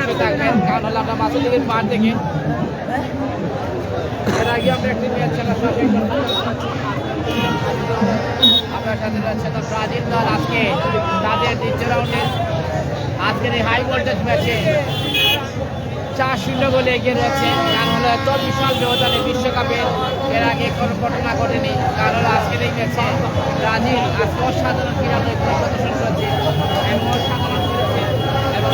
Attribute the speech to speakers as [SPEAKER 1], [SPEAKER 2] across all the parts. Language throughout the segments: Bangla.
[SPEAKER 1] অবশ্যই থাকবেন, কারণ হলো আমরা মাসুদিকের পার থেকে এর আগে আমরা একটি ম্যাচ খেলার সাথে আপনার সাথে রয়েছে তো ব্রাজিল দল আজকে তাদের দ্বিতীয় রাউন্ডে আজকের এই হাই ভোল্টেজ ম্যাচে 4-0 গোলে এগিয়ে রয়েছে। কারণ হলো এত বিশাল ব্যবধানে বিশ্বকাপের এর আগে কোনো ঘটনা ঘটেনি। কারণ হলো আজকের এই ম্যাচে ব্রাজিল আজকে অসাধারণ ক্রীড়া প্রদর্শন করেছে এবং অসাধারণ করেছে এবং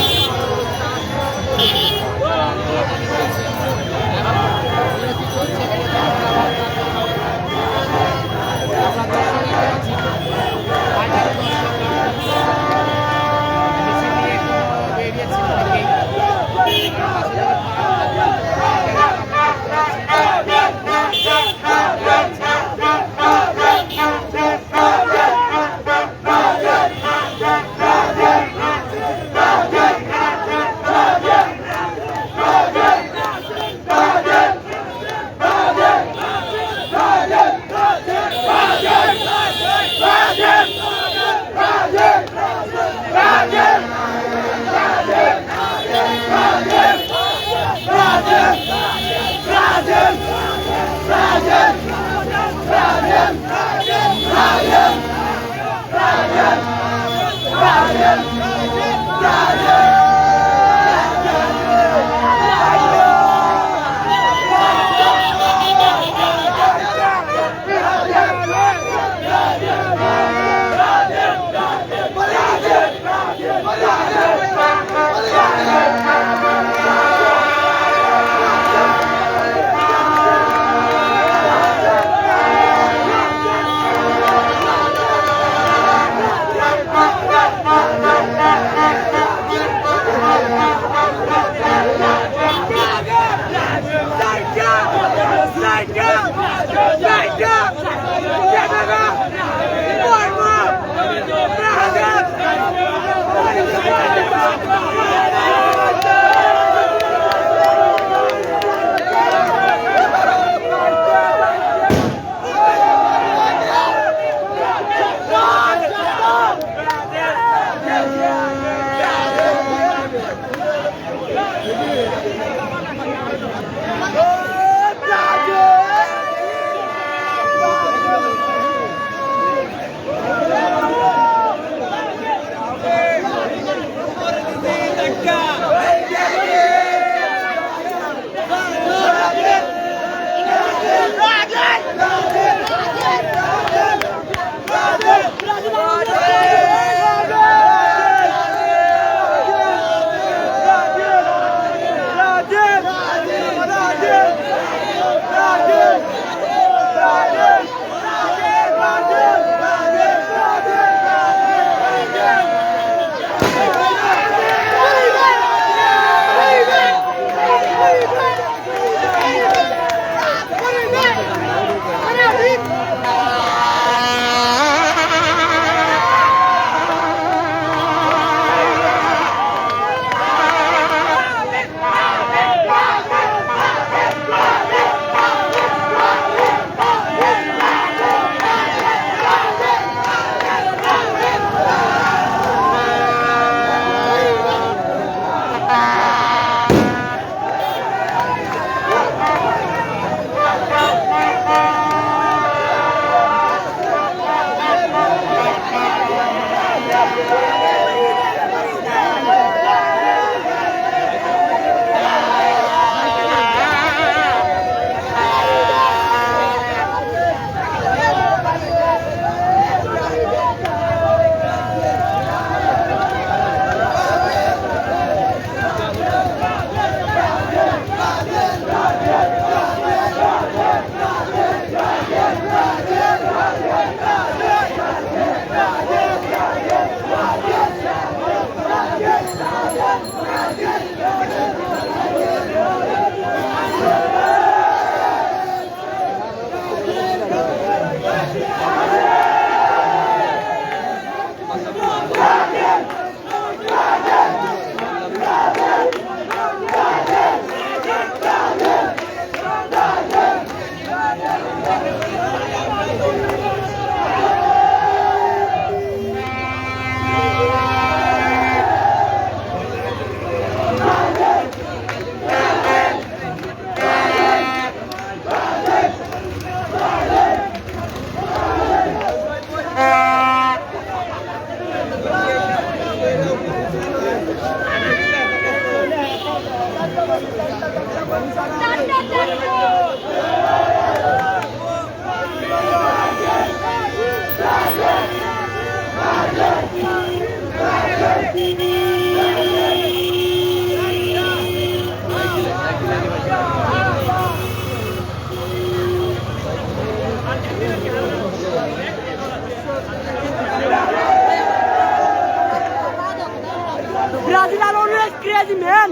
[SPEAKER 2] Brazil are always crazy, man.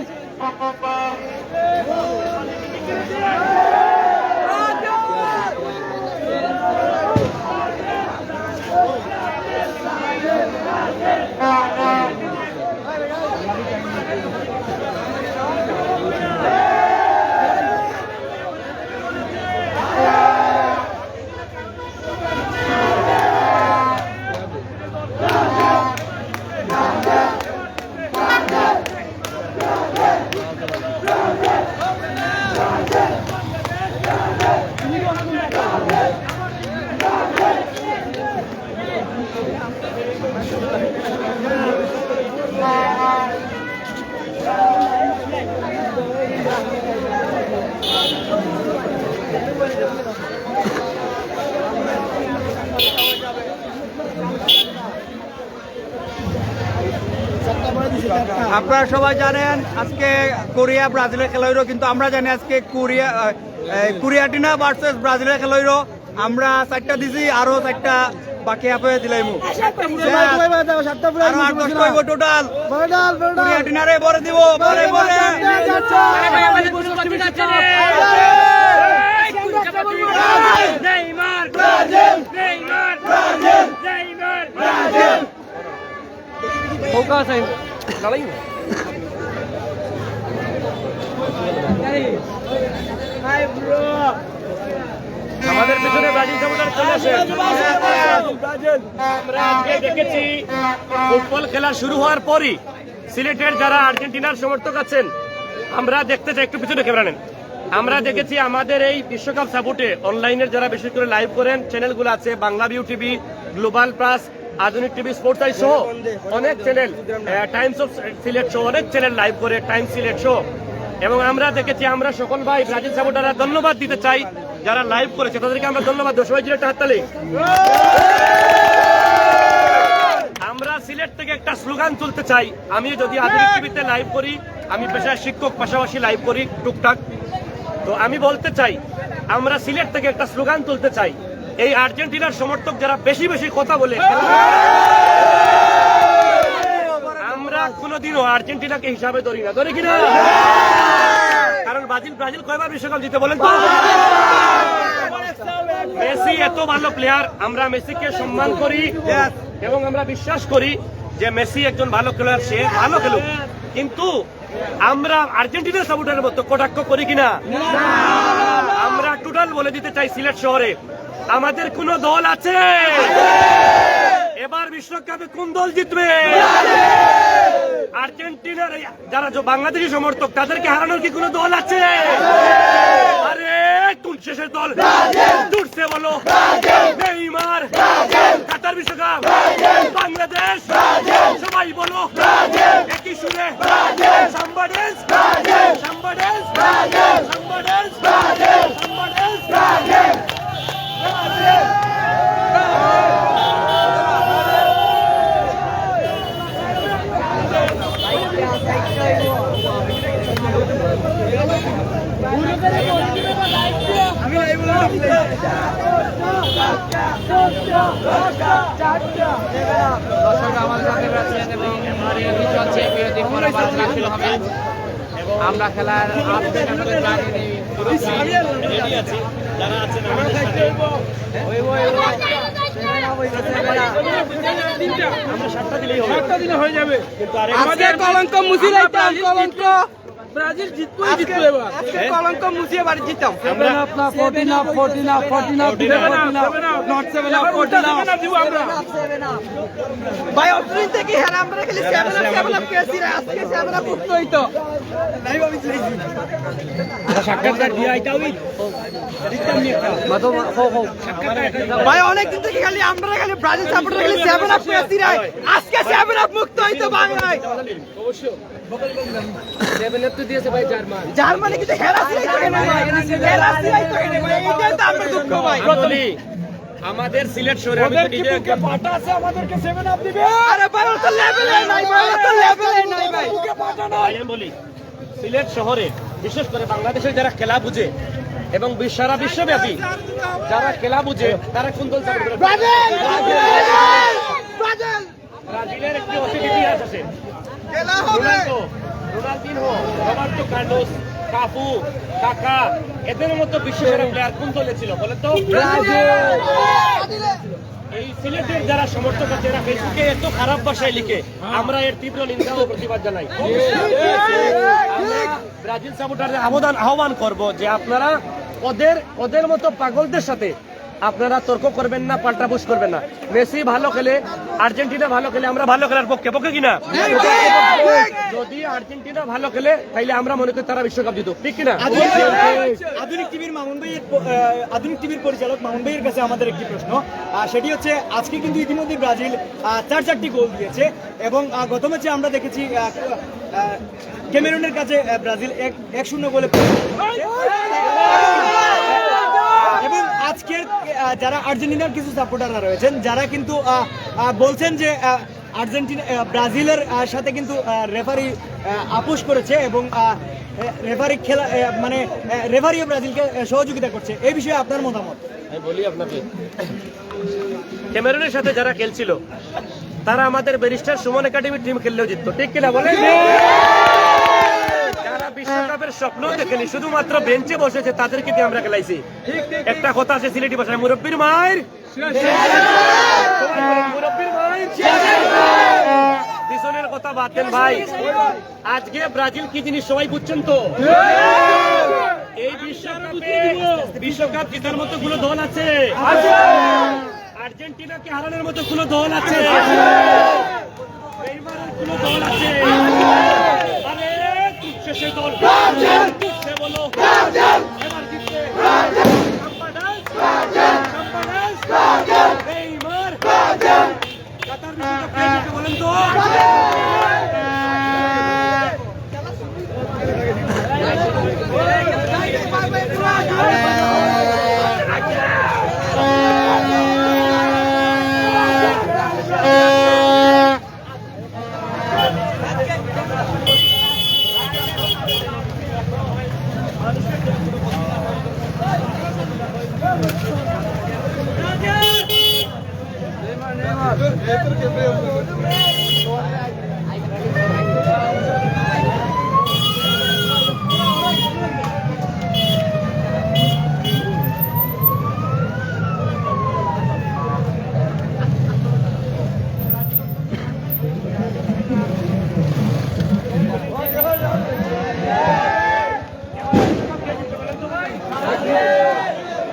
[SPEAKER 3] আপনারা সবাই জানেন আজকে কোরিয়া ব্রাজিলের খেলা হইল, কিন্তু আমরা জানি আজকে কোরিয়াটিনা ভার্সেস ব্রাজিলের খেলা হইল। আমরা 4টা দিছি, আরো 4টা বাকি আপে দিলাইমু। টোটাল কোরিয়াটিনারে বরে দিব, বরে বরে
[SPEAKER 2] Neymar, Brazil, Neymar, Brazil, Neymar, Brazil.
[SPEAKER 3] Focus aim. Dalay.
[SPEAKER 2] Hi bro.
[SPEAKER 4] আমাদের পিছনে ব্রাজিল সাপোর্টার চলে আসে। আমরা আজকে দেখেছি ফুটবল খেলা শুরু হওয়ার পরই সিলেটের যারা আর্জেন্টিনার সমর্থক আছেন, আমরা দেখতে চাই, একটু পিছনে ক্যামেরা নেন। আমরা দেখেছি আমাদের এই বিশ্বকাপ সাপোর্টে অনলাইনের যারা বিশেষ করে লাইভ করেন চ্যানেলগুলো আছে, Bangla view TV, global plus, আধুনিক টিভি, স্পোর্টস আই সহ অনেক চ্যানেল, টাইমস অফ সিলেট সহ অনেক চ্যানেল লাইভ করে, টাইম সিলেট সহ। এবং আমরা দেখেছি, আমরা সকল ভাই ব্রাজিল সাপোর্টাররা ধন্যবাদ দিতে চাই যারা লাইভ করেছে, তাদেরকে আমরা ধন্যবাদ দেব। সবাই একটা হাততালি। আমরা সিলেট থেকে একটা স্লোগান তুলতে চাই। আমি যদি আধুনিক টিভিতে লাইভ করি, আমি পেশায় শিক্ষক, পাশাপাশি লাইভ করি টুকটাক, তো আমি বলতে চাই আমরা সিলেট থেকে একটা স্লোগান তুলতে চাই। এই আর্জেন্টিনার সমর্থক যারা বেশি বেশি কথা বলে, আমরা কোনোদিনও আর্জেন্টিনাকে হিসাবে ধরি না, ধরি কিনা? কারণ ব্রাজিল কয়বার বিশ্বকাপ জিতে বলেন তো? মেসি এত ভালো প্লেয়ার, আমরা মেসিকে সম্মান করি এবং আমরা বিশ্বাস করি যে মেসি একজন ভালো খেলোয়াড়, সে ভালো খেলুক, কিন্তু আমরা আর্জেন্টিনার সাপোর্টারের মতো কটাক্ষ করি কিনা? আমরা টোটাল বলে দিতে চাই, সিলেট শহরে আমাদের কোন দল আছে? এবার বিশ্বকাপে কোন দল জিতবে? আর্জেন্টিনার যারা বাংলাদেশি সমর্থক, তাদেরকে হারানোর কি কোন দল আছে? আরে কোন শেষের দল জুটছে বলো? নেইমার, কাতার বিশ্বকাপ, বাংলাদেশ, সবাই বলো একই সুরে, সাম্বাডেস, সাম্বাডেস, সাম্বাডেস, সাম্বাডেস।
[SPEAKER 1] দর্শক আমাদের সাথে রয়েছেন এবং বিরতি চলছে, বিরতি পরে আবার খেলা শুরু হবে। আমরা খেলার আপডেট আপনাদের জানিয়ে দিই।
[SPEAKER 4] যারা আছেন আমরা 7টা দিলেই হবে, 7টা দিলে হয়ে যাবে। কিন্তু
[SPEAKER 2] আজকে কলঙ্ক মুছি লাইতাম, কলঙ্ক ব্রাজিল জিতবই জিতবে এবার। আজকে কলঙ্ক মুছিয়ে বাড়ি জিতাম।
[SPEAKER 4] আমরা
[SPEAKER 2] আপনার 14 নট 7 আপ 14 দিব আমরা। ভাই অপশন থেকে হেরা আমরা খালি 7 আপ কেসি রে, আজকে 7 আপ মুক্ত হইতো। নাই ভাবি চাইছি
[SPEAKER 4] সাক্ষাৎকার দিয়ে আইতাওই দিতাম নি একটা মাতো
[SPEAKER 2] ভাই অনেক দিন থেকে খালি আমরা খালি ব্রাজিল সাপোর্টার খালি 7 আপ কেসি রে, আজকে 7 আপ মুক্ত হইতো বাংলায়।
[SPEAKER 4] অবশ্যই।
[SPEAKER 2] জার্মানি কিন্তু হেরাসি দুঃখ ভাই।
[SPEAKER 4] বলি, আমাদের সিলেট শহরে আমি তো নিজে একজন
[SPEAKER 2] আরে ভাই ওর তো লেভেলে নাই ভাই, ওর তো লেভেলে নাই ভাই।
[SPEAKER 4] ভাই, আমি বলি সিলেট শহরে বিশেষ করে বাংলাদেশের যারা খেলা বুঝে এবং সারা বিশ্বব্যাপী যারা খেলা বুঝে তারা কোন দল সাপোর্ট করে? ব্রাজিলের একটি অতীত ইতিহাস আছে। Ronaldo, Ronaldinho, Roberto Carlos, Cafu, কাকা এদের মতো বিশ্বসেরা প্লেয়ার কোন দলে ছিল বলেন তো? এই সিলেটের যারা সমর্থক আছে এরা ফেসবুকে এত খারাপ ভাষায় লিখে, আমরা এর তীব্র নিন্দা ও প্রতিবাদ জানাই। আমরা ব্রাজিল সাপোর্টারদের আহ্বান করব যে আপনারা ওদের মতো পাগলদের সাথে আপনারা তর্ক করবেন না, পাল্টাপুশ করবেন না। মেসি ভালো খেলে, আর্জেন্টিনা ভালো খেলে, আমরা ভালো খেলার পক্ষে পক্ষে কিনা? যদি আর্জেন্টিনা ভালো খেলে তাইলে আমরা মনে করি তারা বিশ্বকাপ জিতো, ঠিক কিনা?
[SPEAKER 3] আধুনিক টিভির পরিচালক মামুন ভাইয়ের কাছে আমাদের একটি প্রশ্ন, সেটি হচ্ছে আজকে কিন্তু ইতিমধ্যে ব্রাজিল 4টি গোল দিয়েছে এবং গত ম্যাচে আমরা দেখেছি ক্যামেরুনের কাছে ব্রাজিল 1-0 গোলে এবং আজকের যারা আর্জেন্টিনার কিছু সাপোর্টাররা রয়েছেন যারা কিন্তু বলছেন যে আর্জেন্টিনা ব্রাজিলের সাথে কিন্তু রেফারি আপোষ করেছে এবং রেফারি খেলা মানে রেফারিও ব্রাজিলকে সহযোগিতা করছে। এই বিষয়ে আপনার মতামত?
[SPEAKER 4] আমি বলি আপনাকে, ক্যামেরুনের সাথে যারা খেলছিল তারা আমাদের ব্যারিস্টার সুমন একাডেমির টিম খেললেও জিততো, ঠিক কিনা বলেন? যারা বিশ্বকাপের স্বপ্ন দেখেনি, শুধুমাত্র বেঞ্চে বসেছে, তাদেরকে দিয়ে আমরা খেলাইছি। একটা কথা আছে সিলেটি ভাষায়, মুরব্বির মায়ের মুরব্বির মায়ের পিছনের কথা বাদ দেন ভাই। আজকে ব্রাজিল কি জিনিস সবাই বুঝছেন তো? এই বিশ্বকাপ জেতার মতো কোনো দল আছে? আর্জেন্টিনাকে হারানোর মতো কোনো দল আছে? নেইমারের কোনো দল আছে? আরে তুচ্ছ সে দল, তুচ্ছ বলো এবার জিতবে নেইমার। কাতার বিশ্বকাপ কে জিতবে বলেন তো?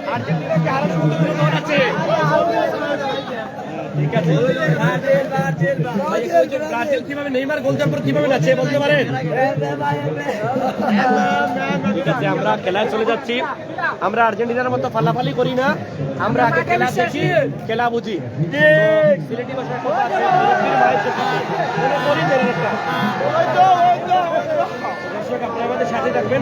[SPEAKER 4] আর্জেন্টিনাকে হারানোর মতো কোনো দল আছে? ঠিক আছে, ব্রাজিল কিভাবে নেইমার গোল দেওয়ার পর কিভাবে নাচে বলতে পারেন? ঠিক আছে, আমরা খেলায় চলে যাচ্ছি। আমরা আর্জেন্টিনার মতো ফালাফালি করি না, আমরা আগে খেলা দেখি, খেলা বুঝি। সিলেটি ভাষায় কথা আছে, মুরব্বির মায়ের চোখে মনে করি দেন একটা। দর্শক, আপনারা আমাদের সাথে থাকবেন।